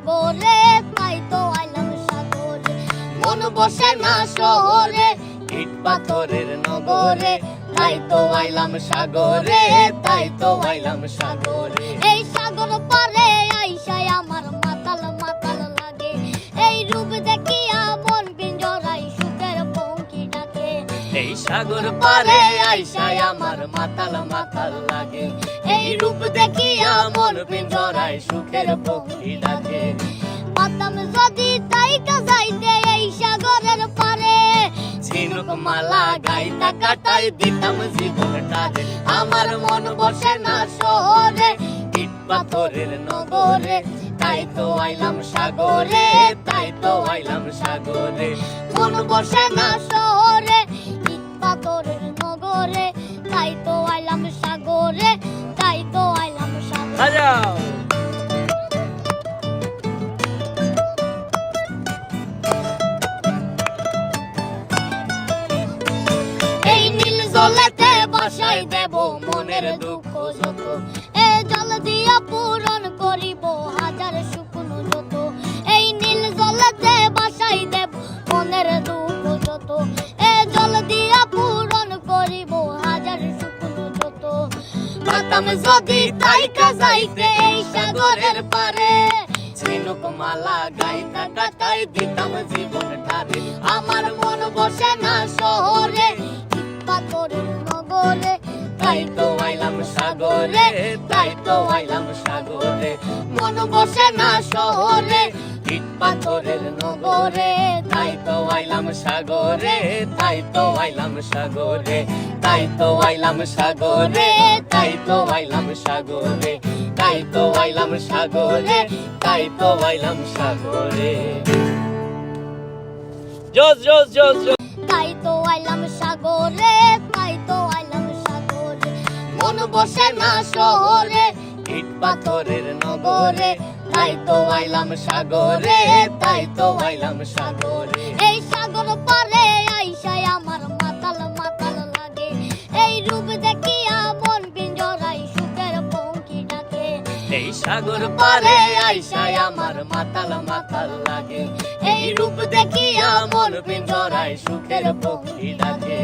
সাগরে, তাই তো আইলাম সাগরে। মন বসে না শহরে, ইট পাথরের নগরে, তাই তো আইলাম সাগরে, তাই তো আইলাম সাগরে। এই সাগর পারে আইসায় আমার মাতাল মাতাল লাগে, এই রূপ দেখিয়া মন পিঞ্জরায় সুখের পঙ্কি ডাকে। এই সাগর পারে আইসায় আমার মাতাল মাতাল লাগে, এই রূপ দেখিয়া মন পিঞ্জরায় সুখের পক্ষী ডাকে। পাতাম যদি তাইকা যাইতে এই সাগরের পারে, ঝিনুক মালা গাইতা কাটাই দিতাম জীবনটারে। আমার মন বসে না শহরে, ইট পাথরের নগরে, তাই তো আইলাম সাগরে, তাই তো আইলাম সাগরে। মন বসে না শহরে, ইট পাথরের নগরে, তাই তো আইলাম সাগরে, তাই তো আইলাম সাগরে। বাজাও। এই নীল জলেতে বাসাই দেব মনের দুঃখ যত, এ জল দিয়া পূরণ করিব হাজার শুকনো যত। এই নীল জলেতে বাসাই দেব মনের দুঃখ যত, এ জল দিয়া পূরণ করিব হাজার শুকনো যত। পাতাম যদি তাইকা যাইতে এই সাগরের পারে, ঝিনুক মালা গাইতা কাটাই দিতাম জীবনটারে। আমার মন বসে না শহরে, ইট পাথরের নগরে, তাই তো আইলাম সাগরে, তাই তো আইলাম সাগরে। মন বসে না শহরে, ইট পাথরের নগরে, তাই তো আইলাম সাগরে, তাই তো আইলাম সাগরে, তাই তো আইলাম সাগরে, তাই তো আইলাম সাগরে, তাই তো আইলাম সাগরে, তাই তো আইলাম সাগরে। জোস জোস জোস জোস। তাই তো আইলাম সাগরে, তাই তো আইলাম সাগরে। মন বসে না শহরে, ইট পাথরের নগরে, তাই তো আইলাম সাগরে, তাই তো আইলাম সাগরে। এই সাগর পারে আইসায় আমার মাতাল মাতাল লাগে, এই রূপ দেখিয়া মন পিঞ্জরায় সুখের পঙ্কি ডাকে। এই সাগর পারে আইসায় আমার মাতাল মাতাল লাগে, এই রূপ দেখিয়া মন পিঞ্জরায় সুখের পক্ষী ডাকে।